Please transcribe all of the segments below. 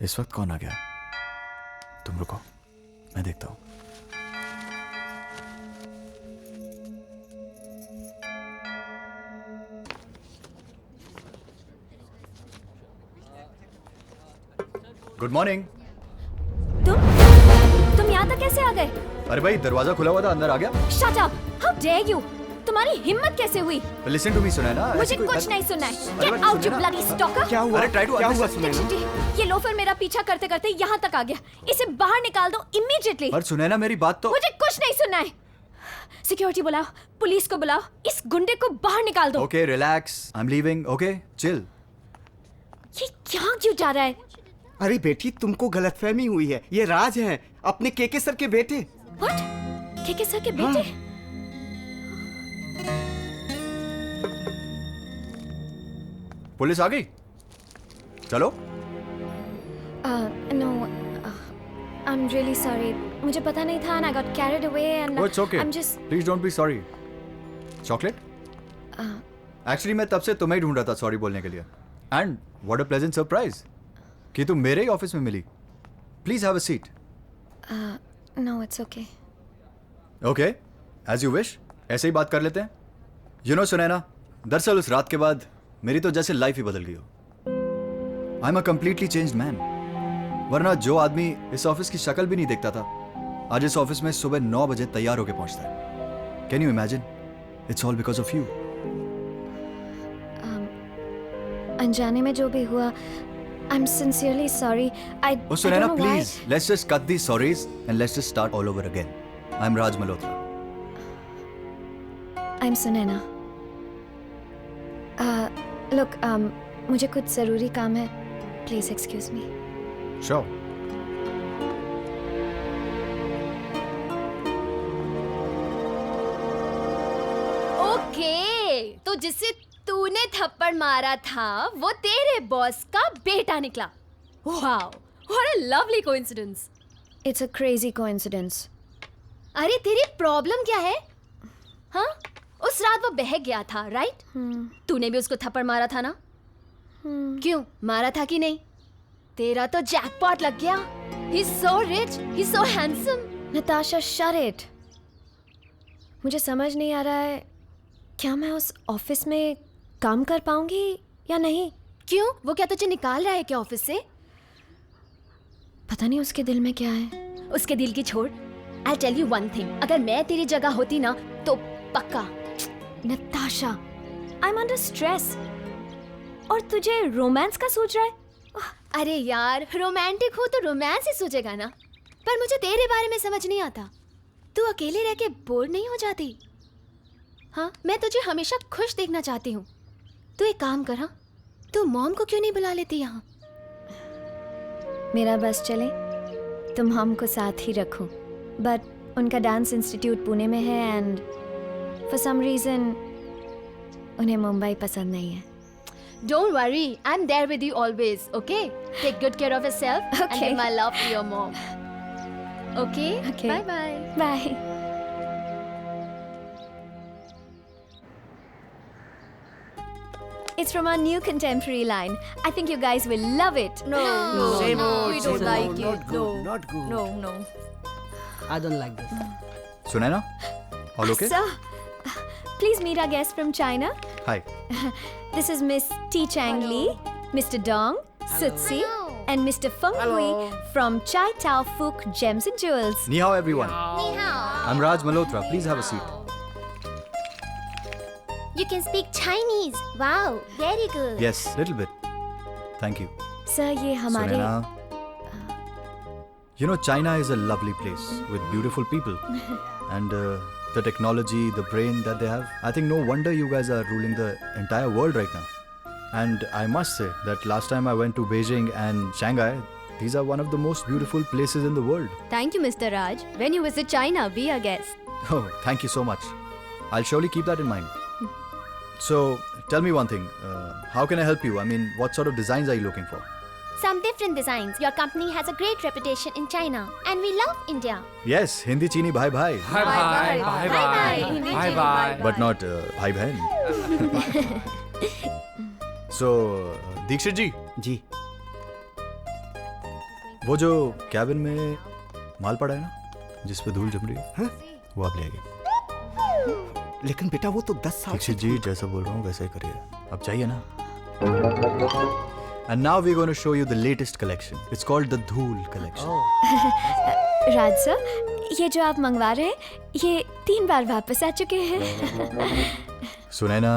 इस वक्त कौन आ गया? तुम रुको, मैं देखता हूं। Good morning. तुम यहाँ तक कैसे आ गए? अरे भाई दरवाजा खुला हुआ था, अंदर आ गया। Shut up! How dare you! तुम्हारी हिम्मत कैसे हुई? Listen to me Sunaina. मुझे कुछ नहीं सुनना है। Get out you bloody stalker! क्या हुआ? अरे ट्राई टू क्या हुआ सुनैना? ये लोफर मेरा पीछा करते करते यहाँ तक आ गया। इसे बाहर निकाल दो इमीडिएटली। पर सुनैना मेरी बात तो। मुझे कुछ नहीं सुनना है। सिक्योरिटी बुलाओ, पुलिस को बुलाओ, इस गुंडे को बाहर निकाल दो। Okay relax, I am leaving. Okay chill. ये क्या क्यों जा रहा है? अरे बेटी, तुमको गलतफहमी हुई है। ये राज हैं, अपने केके सर के बेटे। व्हाट? केके सर के बेटे? पुलिस आ गई? चलो। No, I am really sorry. मुझे पता नहीं था and I got carried away and Oh, it's okay. I'm just Please don't be sorry. Chocolate? Actually मैं तब से तुम्हें ही ढूंढ रहा था सॉरी बोलने के लिए। And what a pleasant surprise कि तुम मेरे ही ऑफिस में मिली। Please have a seat. no, it's okay. Okay, as you wish. ऐसे ही बात कर लेते हैं। यू नो सुनैना, दरअसल उस रात के बाद मेरी तो जैसे लाइफ ही बदल गई हो। I am a completely changed man. वरना जो आदमी इस ऑफिस की शक्ल भी नहीं देखता था, आज इस ऑफिस में सुबह 9 बजे तैयार होकर पहुंचता है। Can you imagine? It's all because of you. अनजाने में जो भी हुआ, I'm sincerely sorry. I Oh, don't Sunaina, know please, why. let's just cut these sorries and let's just start all over again. I'm Raj Malhotra. I'm Sunaina. Look, मुझे कुछ ज़रूरी काम है. Please excuse me. Sure. Okay, तो जिससे तूने थप्पड़ मारा था वो तेरे बॉस का बेटा निकला. Wow, what a lovely coincidence. It's a crazy coincidence. अरे तेरी प्रॉब्लम क्या है? हाँ? उस रात वो बह गया था, राइट? तूने भी उसको थप्पड़ मारा था ना? क्यों? मारा था कि नहीं? तेरा तो जैकपॉट लग गया. He's so rich, he's so handsome. Natasha, shut it. मुझे समझ नहीं आ रहा है, क्या मैं उस ऑफिस में काम कर पाऊंगी या नहीं? क्यों? वो क्या तुझे निकाल रहा है क्या ऑफिस से? पता नहीं उसके दिल में क्या है. उसके दिल की छोड़. I'll tell you one thing. अगर मैं तेरी जगह होती ना तो पक्का. Natasha, I'm under stress. और तुझे रोमांस का सोच रहा है? अरे यार, रोमांटिक हो तो रोमांस ही सोचेगा ना. पर मुझे तेरे बारे में समझ नहीं आता. तू अकेले रह के बोर नहीं हो जाती? हाँ, मैं तुझे हमेशा खुश देखना चाहती हूँ. तू एक काम कर. हाँ, तू मॉम को क्यों नहीं बुला लेती यहाँ? मेरा बस चले तो मॉम को साथ ही रखूं. बट उनका डांस इंस्टीट्यूट पुणे में है एंड फॉर सम रीजन उन्हें मुंबई पसंद नहीं है. Don't worry, I'm there with you always, okay? Take good care of yourself and give my love to your mom. Okay? Okay. Bye-bye. Bye. It's from our new contemporary line. I think you guys will love it. No, Same old, we don't same like old. it. Not good, not good. No. I don't like this. Sunaina, all okay? Sir, please meet our guest from China. Hi. This is Miss T. Chang Lee, Mr. Dong, Sutsi, and Mr. Feng Hui from Chai Tao Fook Gems and Jewels. Ni hao everyone. I'm Raj Malhotra. Please have a seat. You can speak Chinese. Wow, very good. Yes, little bit. Thank you. Sir, ये हमारे Sunaina, you know China is a lovely place with beautiful people and the technology, the brain that they have. I think no wonder you guys are ruling the entire world right now. And I must say that last time I went to Beijing and Shanghai, these are one of the most beautiful places in the world. Thank you, Mr. Raj. When you visit China, be our guest. Oh, thank you so much. I'll surely keep that in mind. So, tell me one thing. How can I help you? I mean, what sort of designs are you looking for? Some different designs. Your company has a great reputation in China, and we love India. Yes, Hindi Chini bhai bhai. Bye. But not bhai bhain. So, Dikshit ji, जी. वो जो cabin में माल पड़ा है ना, जिस पे धूल जम रही है, हाँ? वो आप ले आइए। लेकिन बेटा वो तो 10 साल दीक्षित जी, जैसा बोल रहा हूँ वैसा ही करिए। अब चाहिए ना? And now we're going to show you the latest collection. It's called the Dhool collection. Raj sir, ये जो आप मंगवा रहे हैं ये 3 बार वापस आ चुके हैं। सुने ना,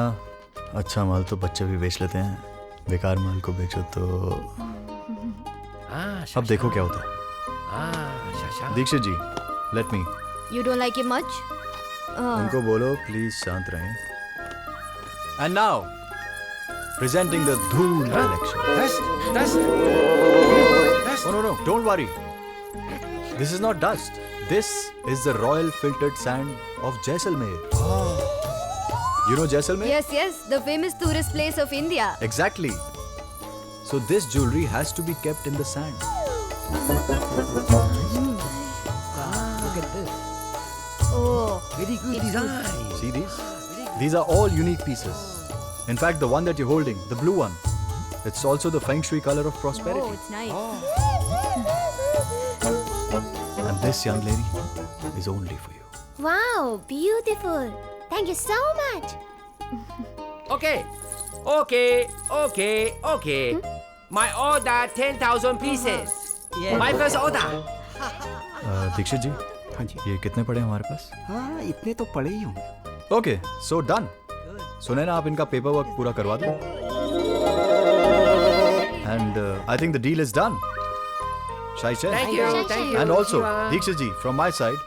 अच्छा माल तो बच्चे भी बेच लेते हैं, बेकार माल को बेचो तो अब देखो क्या होता है। Dikshit ji, let me. You don't like it much? उनको बोलो प्लीज शांत रहें। And now, presenting the Dhool collection. No, don't worry. This is not dust. This is the royal filtered sand of Jaisalmer. You know Jaisalmer? Yes, the famous tourist place of India. Exactly. So this jewelry has to be kept in the sand. Look at this. Oh, Very good design. See these? These are all unique pieces. In fact, the one that you're holding, the blue one, it's also the feng shui color of prosperity. it's nice. And this, young lady, is only for you. Wow, beautiful. Thank you so much. Okay. My order 10,000 pieces. Yeah. My first order. Dixit जी, हाँ जी। ये कितने पड़े हमारे पास? हाँ, इतने तो पड़े ही होंगे। Okay, so done. सुने ना, आप इनका पेपर वर्क पूरा करवा दो. And I think the deal is done. Shai Chen. Thank you. And also, Dikshit ji, from my side,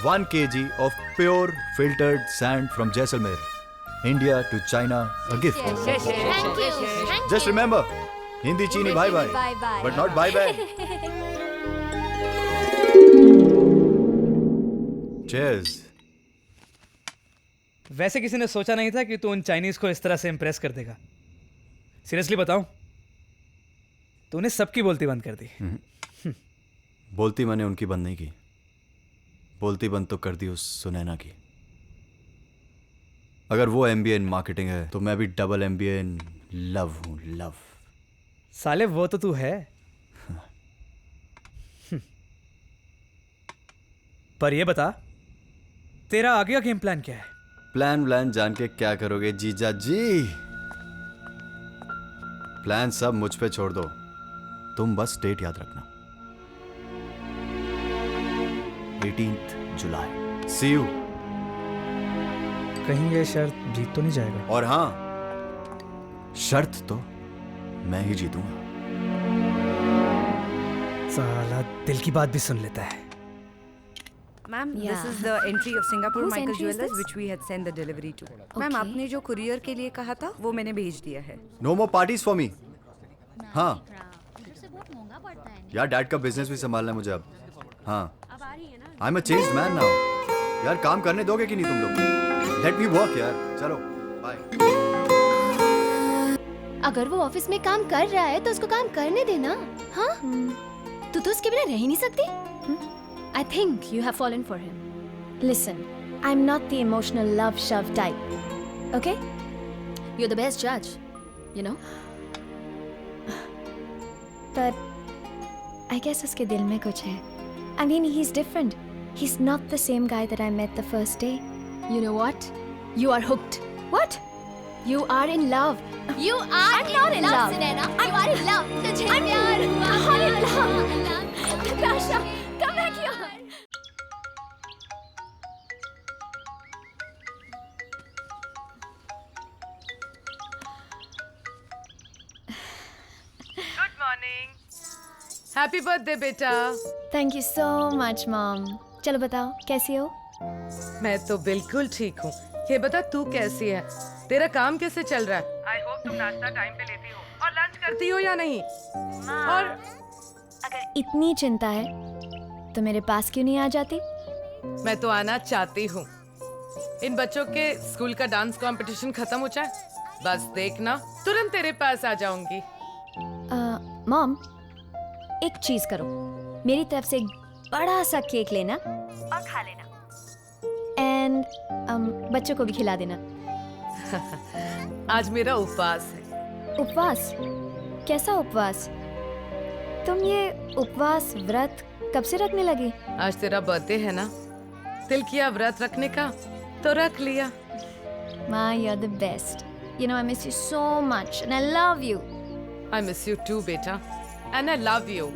1 kg of pure filtered sand from Jaisalmer, India to China, a gift. Thank you. Just remember, Hindi Chini bye bye, Bye-bye. but not bye bye. Cheers. वैसे किसी ने सोचा नहीं था कि तू उन Chinese को इस तरह से इम्प्रेस कर देगा। सीरियसली बताऊं, तूने सबकी बोलती बंद कर दी। बोलती मैंने उनकी बंद नहीं की, बोलती बंद तो कर दी उस सुनैना की। अगर वो MBA इन मार्केटिंग है तो मैं भी डबल MBA इन लव हूं, लव। साले वो तो तू है, पर ये बता तेरा आगे का गेम प्लान क्या है? प्लान जान के क्या करोगे जीजा जी? प्लान सब मुझ पे छोड़ दो, तुम बस डेट याद रखना, 18th जुलाई। See you. कहीं ये शर्त जीत तो नहीं जाएगा? और हाँ, शर्त तो मैं ही जीतूंगा। साला दिल की बात भी सुन लेता है। Ma'am, Yeah. this is the entry of Singapore Whose Michael entry is Jewelers this? which we had sent the delivery to. Ma'am, आपने जो courier के लिए कहा था वो मैंने भेज दिया है। No more parties for me. हाँ यार, डैड का बिजनेस भी संभालना है मुझे अब। हाँ, I'm a changed man now. यार काम करने दोगे कि नहीं तुम लोग? Let me work यार, चलो बाय। अगर वो ऑफिस में काम कर रहा है तो उसको काम करने देना। हाँ, तू तो उसके बिना रह ही नहीं सकती। I think you have fallen for him. Listen, I'm not the emotional love shove type. Okay? You're the best judge, you know? But I guess उसके दिल में कुछ है. I mean, he's different. He's not the same guy that I met the first day. You know what? You are hooked. What? You are in love. You are not in love. Sunaina. You are in love. तुझे I'm प्यार हुआ not in है। love. Natasha, come back here. Good morning. Happy birthday बेटा। Thank you so much, Mom. चलो बताओ, कैसी हो? मैं तो बिल्कुल ठीक हूँ। ये बता तू कैसी है? तेरा काम कैसे चल रहा है? I hope तुम नाश्ता टाइम पे लेती हो और लंच करती हो या नहीं? और अगर इतनी चिंता है तो मेरे पास क्यों नहीं आ जाती? मैं तो आना चाहती हूँ। इन बच्चों के स्कूल का डांस कंपटीशन खत्म हो जाए, बस देखना तुरंत तेरे पास आ जाऊंगी। मॉम, एक चीज करो, मेरी तरफ से एक बड़ा सा केक लेना और खा लेना, एंड बच्चों को भी खिला देना। आज मेरा उपवास है। उपवास? कैसा उपवास? तुम ये उपवास व्रत कब से रखने लगी? आज तेरा बर्थडे है ना, दिल किया व्रत रखने का तो रख लिया। Ma, you're the best. You know, I miss you so much and I love you. I miss you too, बेटा, and I love you.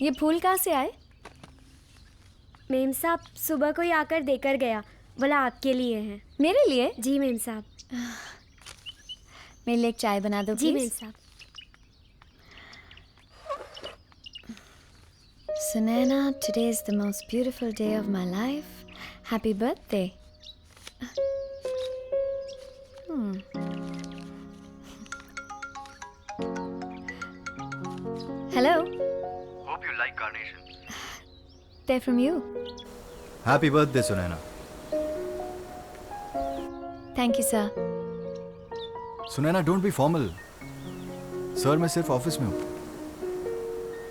ये फूल कहाँ से आए? मेम साहब सुबह कोई आकर देकर गया, बोला आपके लिए हैं। मेरे लिए? जी मेम साहब। मेरे लिए एक चाय बना दो जी please? मेम साहब। Sunaina, today is the most beautiful day of my life. Happy birthday. Hello. Hope you like carnation. They're from you. Happy birthday, Sunaina. Thank you, sir. Sunaina, don't be formal. Sir मैं सिर्फ office में हूँ.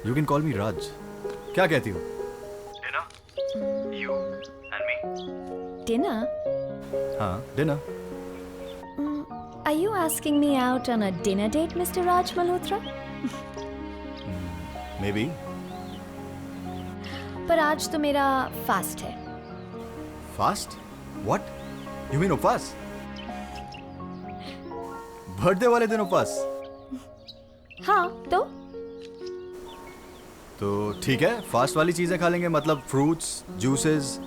You can call me Raj. क्या कहती हो? Dinner? You and me? Dinner? हाँ, dinner. Are you asking me out on a dinner date, Mr. Raj Malhotra? Maybe. पर आज तो मेरा फास्ट है. Fast? What? You mean उपवास? बर्थडे वाले दिन उपवास? हाँ, तो ठीक है, फास्ट वाली चीजें खा लेंगे, मतलब fruits, juices,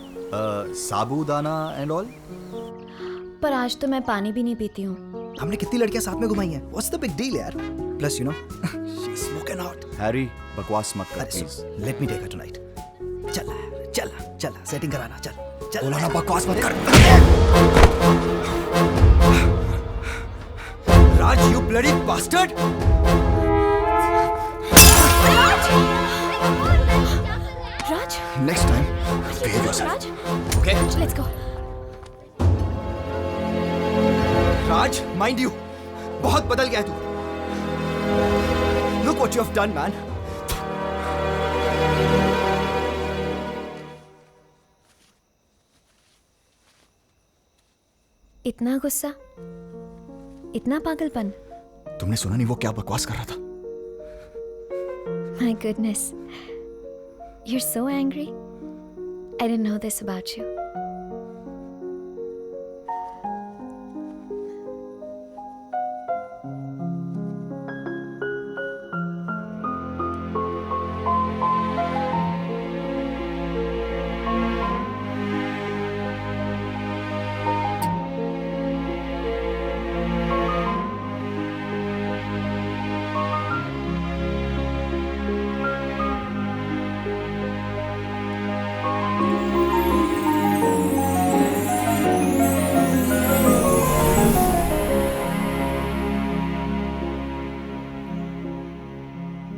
sabudana and all. पर आज तो मैं पानी भी नहीं पीती हूँ. हमने कितनी लड़कियां साथ में घुमाई हैं? What's the big deal यार? Plus you know, she's smoking hot. Harry, बकवास मत कर अरे please. Soon, let me take her tonight. चला यार, चला, सेटिंग कराना, चल. बोला ना बकवास मत कर. राज, you bloody bastard! Raj? Next time, behave yourself. Raj? Okay? Let's go. Raj, mind you, बहुत बदल गया है तू. Look what you have done, man. इतना गुस्सा, इतना पागलपन. तुमने सुना नहीं वो क्या बकवास कर रहा था? My goodness. You're so angry. I didn't know this about you.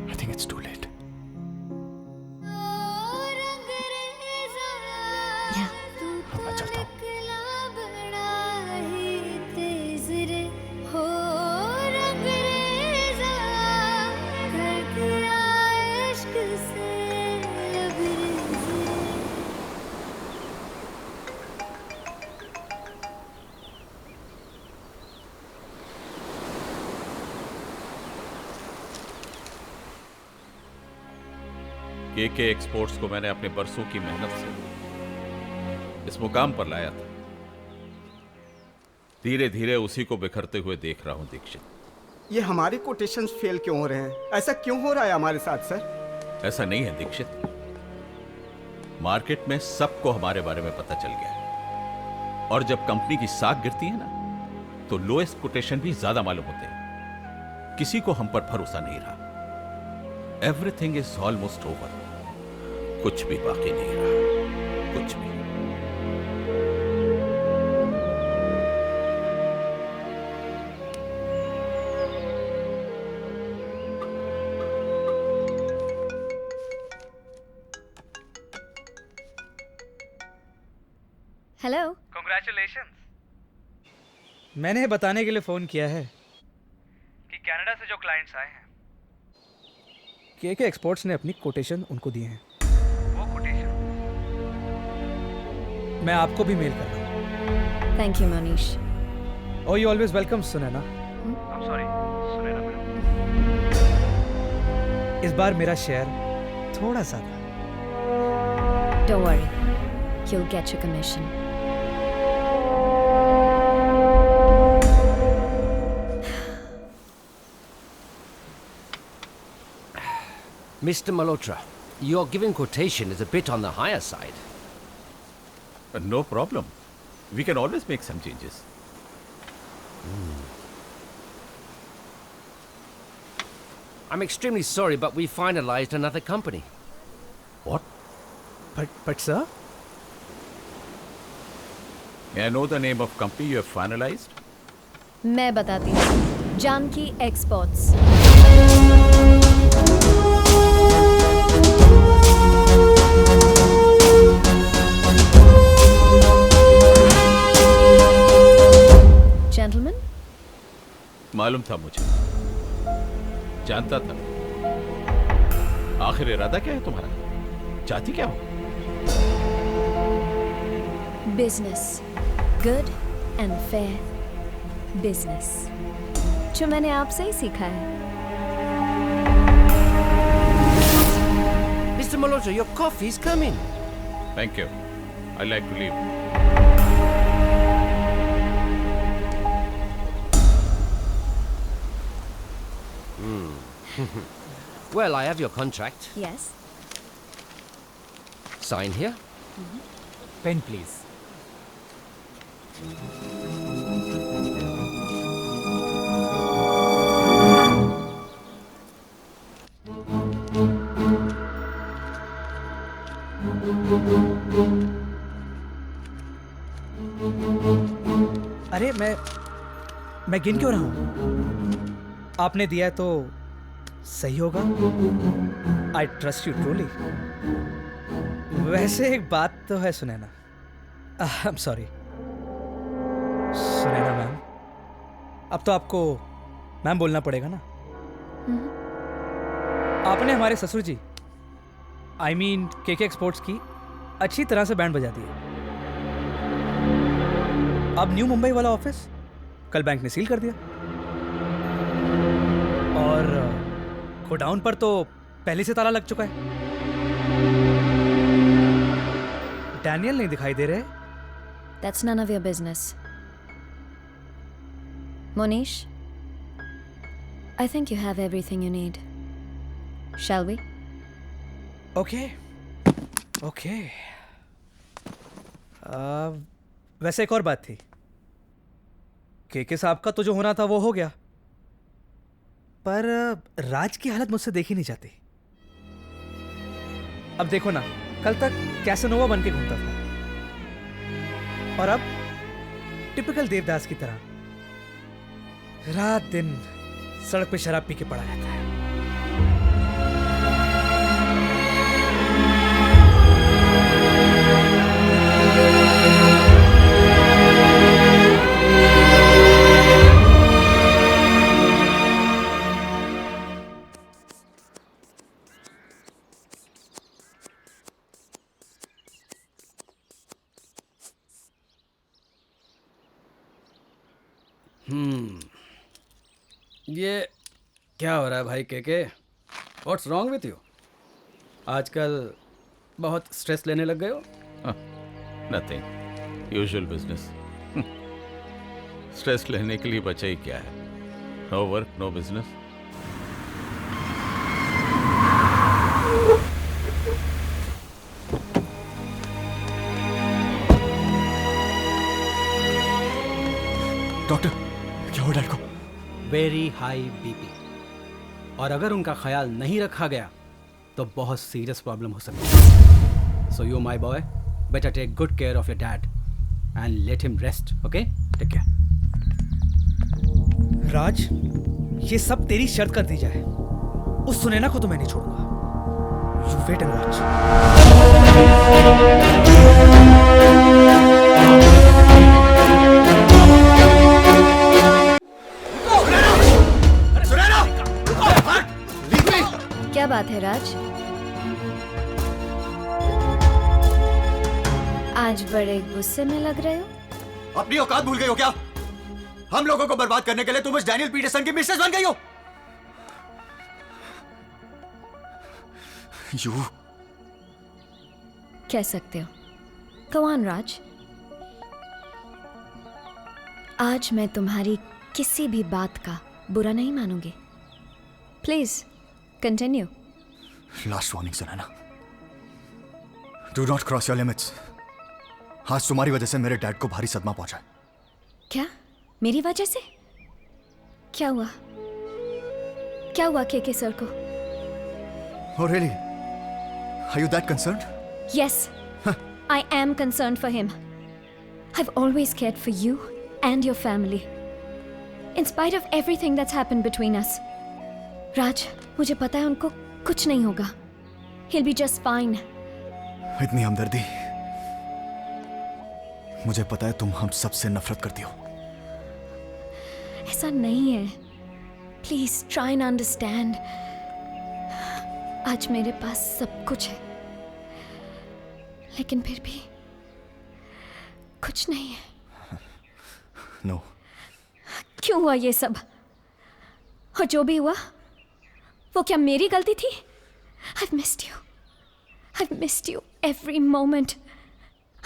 I think it's too late. Yeah. अब मैं चलता हूँ. केके एक्सपोर्ट्स को मैंने अपने बरसों की मेहनत से इस मुकाम पर लाया था. धीरे धीरे उसी को बिखरते हुए देख रहा हूं दीक्षित. ये हमारे कोटेशंस फेल क्यों हो रहे हैं? ऐसा क्यों हो रहा है हमारे साथ सर? ऐसा नहीं है दीक्षित. मार्केट में सबको हमारे बारे में पता चल गया है. और जब कंपनी की साख गिरती है ना, तो लोएस्ट कोटेशन भी ज्यादा मालूम होते हैं. किसी को हम पर भरोसा नहीं रहा. Everything is almost over. कुछ भी बाकी नहीं रहा, कुछ भी. हेलो. Congratulations. मैंने ये बताने के लिए फोन किया है कि कनाडा से जो क्लाइंट्स आए हैं, केके एक्सपोर्ट्स ने अपनी कोटेशन उनको दिए हैं. वो कोटेशन मैं आपको भी मेल कर रहा हूँ. Thank you, Manish. Oh, you always welcome, Sunaina. I'm sorry, Sunaina madam. इस बार मेरा शेयर थोड़ा ज्यादा। Don't worry, you'll get your commission. Mr. Malhotra, your given quotation is a bit on the higher side. No problem. We can always make some changes. I'm extremely sorry, but we finalized another company. What? But sir, May I know the name of company you have finalized? मैं बताती हूँ, Janaki exports. Gentlemen, मालूम था मुझे, जानता था। आखिर इरादा क्या है तुम्हारा? चाहती क्या हो? business, good and fair business, जो मैंने आपसे ही सीखा है। Mr. Malhotra, your coffee's coming. Thank you. I'd like to leave. Well, I have your contract. Yes. Sign here. pen please. अरे मैं गिन क्यों रहा हूं? आपने दिया है तो सही होगा। I trust you truly. वैसे एक बात तो है Sunaina, I am sorry Sunaina ma'am, अब तो आपको मैम बोलना पड़ेगा ना। आपने हमारे ससुर जी आई मीन केके एक्सपोर्ट्स की अच्छी तरह से बैंड बजा दी है। अब न्यू मुंबई वाला ऑफिस कल बैंक ने सील कर दिया और गोडाउन पर तो पहले से ताला लग चुका है। डैनियल नहीं दिखाई दे रहे। That's none of your business. Monish, I think you have everything you need. Shall we? Okay okay. वैसे एक और बात थी, केके साहब का तो जो होना था वो हो गया, पर राज की हालत मुझसे देखी नहीं जाती। अब देखो ना, कल तक कैसेनोवा बन के घूमता था और अब टिपिकल देवदास की तरह रात दिन सड़क पे शराब पी के पड़ा रहता है। ये क्या हो रहा है भाई KK? What's wrong with you? आजकल बहुत स्ट्रेस लेने लग गए हो? Nothing, usual business. स्ट्रेस लेने के लिए बचा ही क्या है? No work no business. Doctor, क्या हो डैड को? वेरी हाई बीपी, और अगर उनका ख्याल नहीं रखा गया तो बहुत सीरियस प्रॉब्लम हो सकती है। So you my boy, better take good care of your dad and let him rest, okay? Take care. Raj, ये सब तेरी शर्त कर दी जाए, उस सुनैना को तो मैं नहीं छोड़ूंगा। You wait and watch. क्या बात है राज? आज बड़े गुस्से में लग रहे हो। अपनी औकात भूल गई हो क्या? हम लोगों को बर्बाद करने के लिए तुम उस डैनियल पीटरसन की मिसेस बन गई हो। यू कह सकते हो। Go on, राज। आज मैं तुम्हारी किसी भी बात का बुरा नहीं मानूंगी। Please continue. Last warning Sunaina, do not cross your limits. आज तुम्हारी वजह से मेरे डैड को भारी सदमा पहुंचा है। क्या? मेरी वजह से? क्या हुआ? क्या हुआ के सर को? Oh really? Are you that concerned? Yes, I am concerned for him. I've always cared for you and your family. In spite of everything that's happened between us. Raj, मुझे पता है उनको कुछ नहीं होगा. He'll be just fine. इतनी हमदर्दी। मुझे पता है तुम हम सबसे नफरत करती हो। ऐसा नहीं है। Please try and understand. आज मेरे पास सब कुछ है, लेकिन फिर भी कुछ नहीं है। No. क्यों हुआ ये सब? और जो भी हुआ वो क्या मेरी गलती थी? I've missed you. I've missed you every moment.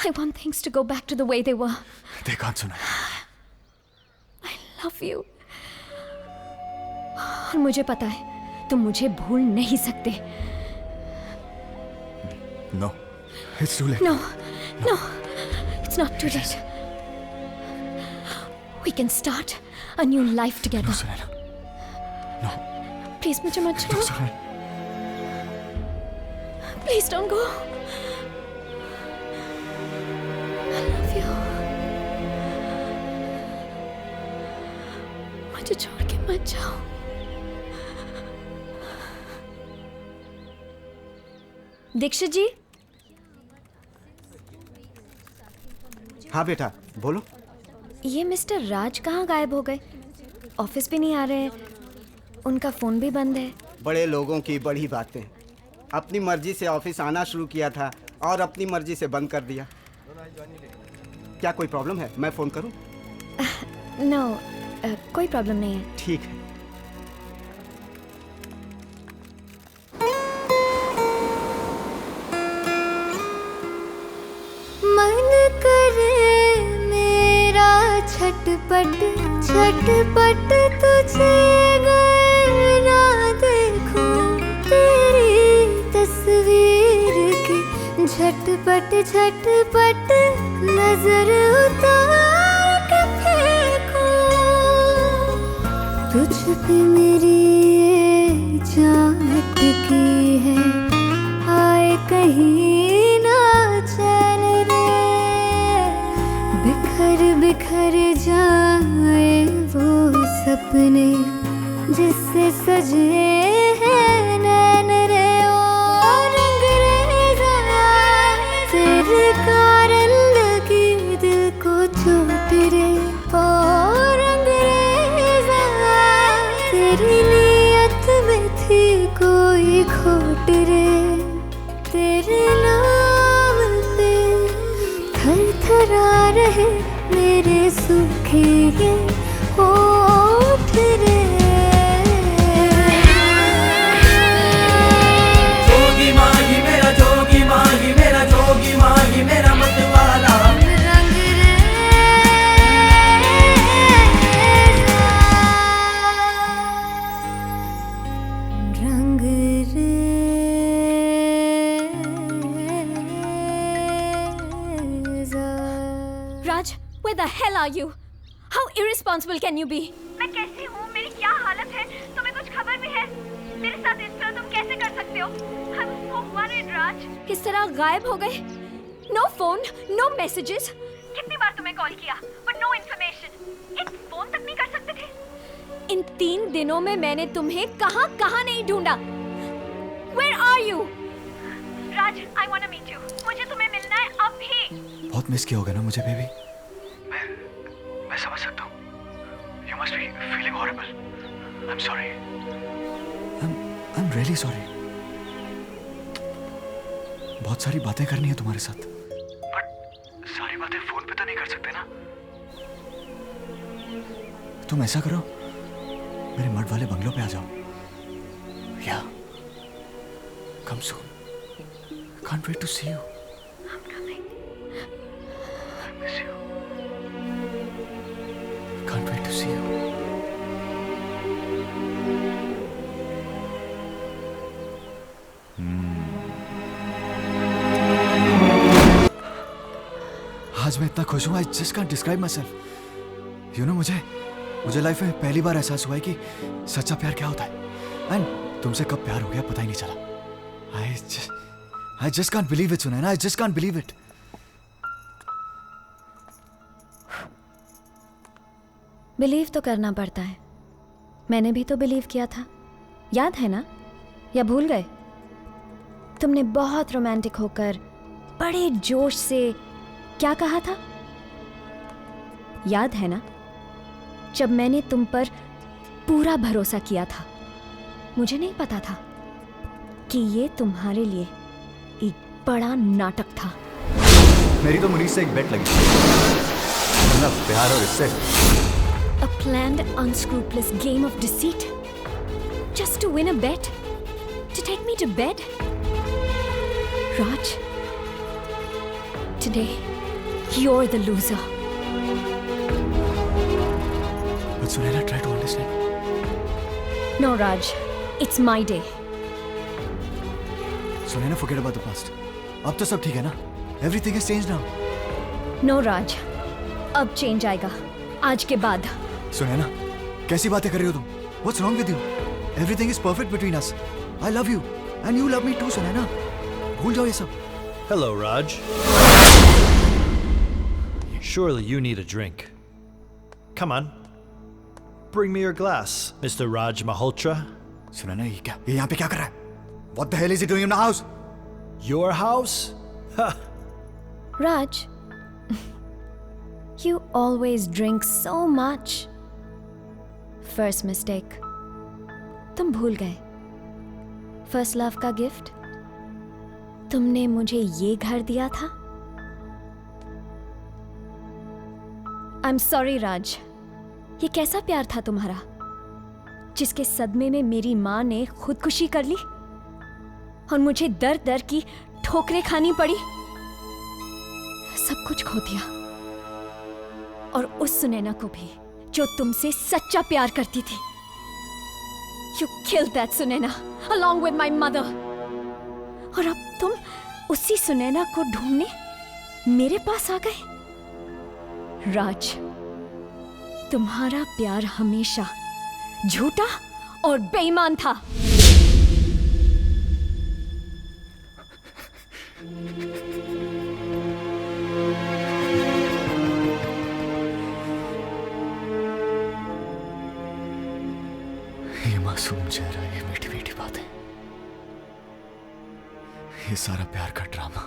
I want things to go back to the way they were. They can't, Sunaina. I love you. और मुझे पता है तुम मुझे भूल नहीं सकते। No. It's too late. No. It's not too late. We can start a new life together. No, Sunaina. No. Please मुझे मत No, छोड़ो। Sunaina. Please don't go. I love you. मुझे छोड़ के मत जाओ। दीक्षित जी। हाँ बेटा, बोलो। ये मिस्टर राज कहाँ गायब हो गए? ऑफिस भी नहीं आ रहे, उनका फोन भी बंद है। बड़े लोगों की बड़ी बातें। अपनी मर्जी से ऑफिस आना शुरू किया था और अपनी मर्जी से बंद कर दिया। क्या कोई प्रॉब्लम है? मैं फोन करूं? नो, कोई प्रॉब्लम नहीं है। ठीक है। मन करे मेरा छटपट छटपट तुझे अगर ना देखूं, तेरी तस्वीर की झटपट झटपट नजर उतार के फेंकूं, तुझ पे मेरी ये जान अटकी है, आए कहीं ना चैन रे, बिखर बिखर जाए वो सपने जिससे सजे हैं नैन रे। ओ रंगरेज़ा तेरे कारण लगी दिल को चोट रे। ओ रंगरेज़ा तेरी नीयत में थी कोई खोट रे, तेरे नाम पे थर थरा रहे मेरे सूखे ये होठ रे। जोगी माही मेरा जोगी माही मेरा जोगी माही मेरा मतवाला। Raj, where the hell are you? How irresponsible can you be? मैं कैसी हूँ, मेरी क्या हालत है, तुम्हें कुछ खबर भी है? मेरे साथ इस तरह तुम कैसे कर सकते हो? I'm so worried, राज। किस तरह गायब हो गए? No phone, no messages. कितनी बार तुम्हें कॉल किया, but no information. एक फोन तक नहीं कर सकते थे? इन 3 दिनों में मैंने तुम्हें कहाँ कहाँ नहीं ढूंढा। Where are you? Raj, I want to meet you. मुझे तुम्हें मिलना है अभी। बहुत मिस किया होगा ना मुझे बेबी। मैं समझ सकता हूँ। You must be feeling horrible. I'm sorry. I'm really sorry. बहुत सारी बातें करनी है तुम्हारे साथ। But सारी बातें फोन पे तो नहीं कर सकते ना? तुम ऐसा करो, मेरे मर्द वाले बंगलों पे आ जाओ। या, come soon. Can't wait to see you. I'm coming. I miss you. Can't wait to see you. आज मैं इतना खुश हूँ, I just can't describe myself. You know, मुझे लाइफ में पहली बार एहसास हुआ है कि सच्चा प्यार क्या होता है. एंड तुमसे कब प्यार हो गया पता ही नहीं चला. I just can't believe it, Sunaina. I just can't believe it. Believe तो करना पड़ता है. मैंने भी तो बिलीव किया था. याद है ना? या भूल गए? तुमने बहुत रोमांटिक होकर बड़े जोश से क्या कहा था? याद है ना? जब मैंने तुम पर पूरा भरोसा किया था. मुझे नहीं पता था कि ये तुम्हारे लिए एक बड़ा नाटक था. मेरी तो मुनीस से एक बेट लगी. ना प्यार और इससे. A planned, unscrupulous game of deceit? Just to win a bet? To take me to bed? Raj, today, you're the loser. But Sunaina, try to understand. No, Raj, it's my day. Sunaina, forget about the past. अब तो सब ठीक है ना? Everything has changed now. No, Raj, अब change आएगा. आज के बाद. सुनैना, कैसी बातें कर रही हो तुम? What's wrong with you? Everything is perfect between us. I love you, and you love me too, Sunaina. भूल जाओ ये सब. Hello, Raj. Surely you need a drink. Come on. Bring me your glass, Mr. Raj Malhotra. Sunaina, ये यहाँ पे क्या कर रहा है? What the hell is he doing in my house? Your house? Ha. Raj, you always drink so much. First mistake. तुम भूल गए. First love का गिफ्ट. तुमने मुझे ये घर दिया था. I'm sorry, राज. ये कैसा प्यार था तुम्हारा, जिसके सदमे में मेरी माँ ने खुदकुशी कर ली और मुझे दर दर की ठोकरें खानी पड़ी. सब कुछ खो दिया. और उस सुनैना को भी जो तुमसे सच्चा प्यार करती थी. You killed that Sunaina along with my mother. और अब तुम उसी सुनैना को ढूंढने मेरे पास आ गए. राज, तुम्हारा प्यार हमेशा झूठा और बेईमान था. ये मासूम चेहरा, ये मीठी मीठी बातें, ये सारा प्यार का ड्रामा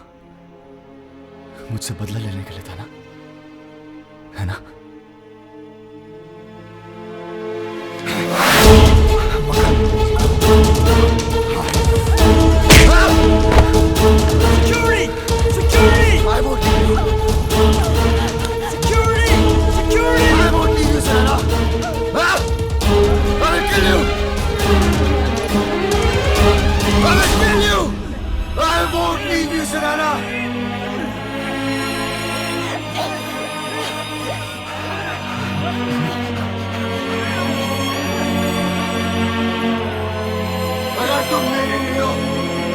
मुझसे बदला लेने के लिए था ना, है ना? Security! Security! I won't leave you. Security! Security! I won't leave you, Sunaina. I will kill you. I will kill you. I won't leave you, Sunaina. अगर तुम मेरी नहीं हो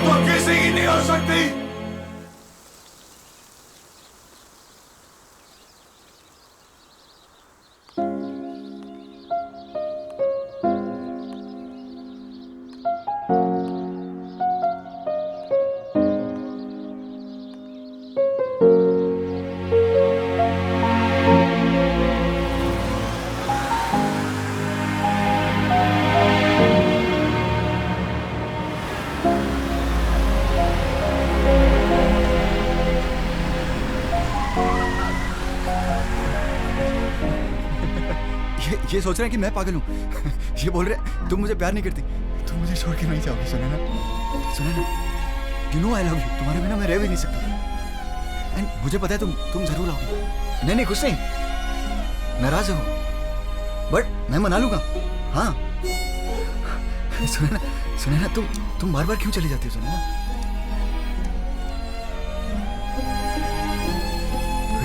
तो किसी की नहीं हो सकती. ये सोच रहे हैं कि मैं पागल हूँ. ये बोल रहे तुम मुझे प्यार नहीं करती, तुम मुझे छोड़ के नहीं जाओगी. Sunaina, Sunaina, you know I love you. तुम्हारे बिना मैं रह भी नहीं सकता. एंड मुझे पता है तुम जरूर आओगी. नहीं नहीं, कुछ नहीं, नाराज हो बट मैं मना लूंगा. हाँ सुनैना, सुनैना, तुम बार बार क्यों चली जाती हो? सुनैना,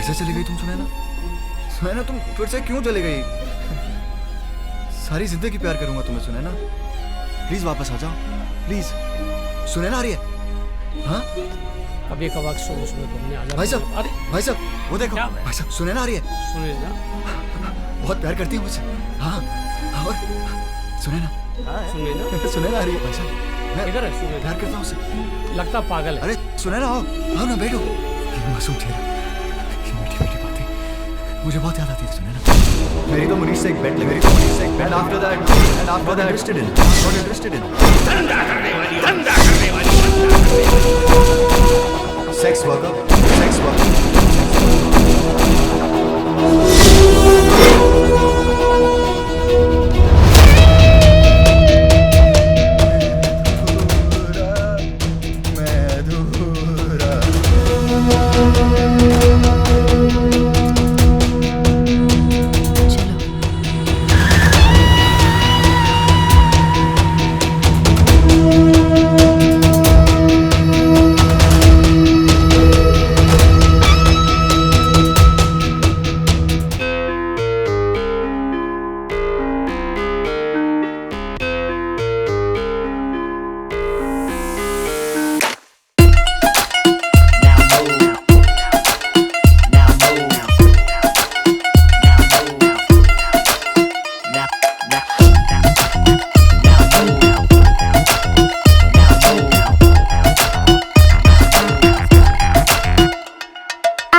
फिर से चली गई तुम सुनैना? सुनैना तुम फिर से क्यों चली गई? सारी जिंदगी प्यार करूंगा तुम्हें सुनैना, प्लीज वापस आ जाओ प्लीज। सुनैना आ रही है? हाँ कभी कभार सुनो सुनो तुमने आ जाओ। भाई साहब, अरे भाई साहब वो देखो, भाई साहब सुनैना आ रही है। सुनैना बहुत प्यार करती है मुझसे। हाँ और सुनैना सुनैना आ रही है भाई साहब। मैं इधर है सुनैना। प्यार करता हूँ उससे। लगता पागल है। अरे सुनैना आओ आओ ना बैठो। ये मासूम चेहरा, ये मीठी मीठी बातें मुझे बहुत याद आती है सुनैना। मेरी तो मुनीश से एक बेट लगी, मेरी तो मुनीश से एक bet. After that interested in, not interested in. धंधा करने वाली सेक्स वर्कर, सेक्स वर्कर।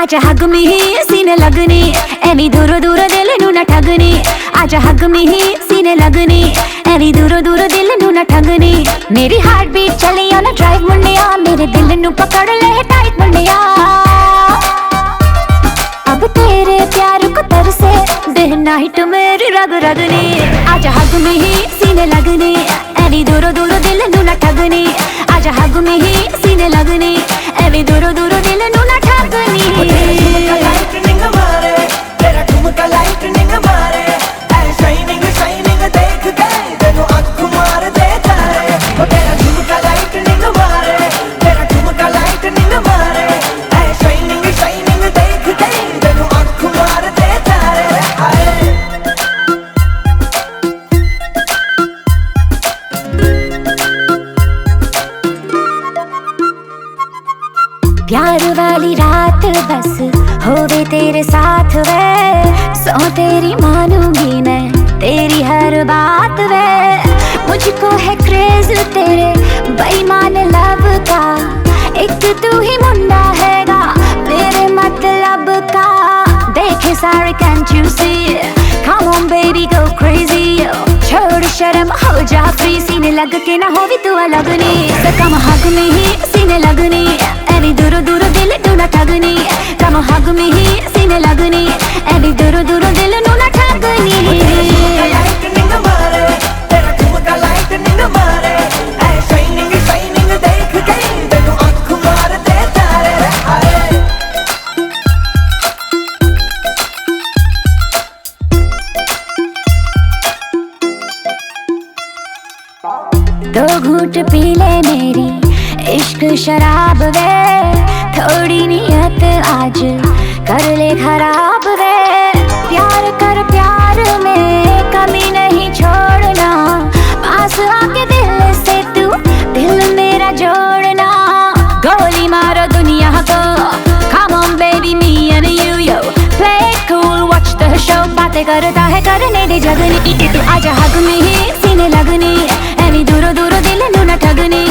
आजा हग में ही सीने लगनी, एवी दूर दूर दिल नू न ठगनी। आजा हग में ही सीने लगनी, एवी दूर दूर दिल नू न ठगनी। मेरी हार्ट बीट चली ऑन अ ड्राइव मुंडिया, मेरे दिल नू पकड़ ले टाइट मुंडिया। अब तेरे प्यार को तरसे डे नाइट मेरी रग रगनी। आजा हग में ही सीने लगनी, एवी दूर दूर दिल नू न ठगनी। आजा हग में ही सीने लगनी, एवी दूर दूर दिल नू न ठगनी। तेरा ठुमका लाइटनिंग मारे, तेरा ठुमका लाइटनिंग मारे, शाइनिंग शाइनिंग देख के तेनू आँख मार दे तारे। तेरा ठुमका लाइटनिंग मारे, तेरा ठुमका लाइटनिंग मारे, शाइनिंग शाइनिंग देख के तेनू आँख मार दे तारे। प्यार वाली रात बस होवे तेरे साथ वे, सो तेरी मानूंगी मैं तेरी हर बात वे। मुझको है क्रेज तेरे बेईमान लव का, एक तू ही मुंडा हैगा मेरे मतलब का। देखे सारे can't you see, come on baby go crazy, छोड़ शर्म हो जा फ्री। सीने लग के ना हो भी तू अलगनी, कम हग में ही सीने लगनी, एवी दूर दूर दिल नू न ठगनी। कम हग में ही सीने लगनी, एवी दूर दूर दिल नू न ठगनी। लाइटनिंग मारे, तेरा ठुमका लाइटनिंग मारे, शाइनिंग शाइनिंग देख के तेनू आँख मार दे तारे। दो घूंट पी ले मेरी इश्क शराब वे, थोड़ी नियत आज कर ले खराब वे। प्यार कर प्यार में कमी नहीं छोड़ना, पास आके दिल से तू दिल मेरा जोड़ना। गोली मारो दुनिया को, come on baby me and you yo, play it cool watch the show। बातें करता है करने दे जगनी, आजा हग में ही सीने लगनी, एवी दूर दूर दिल नू न ठगनी।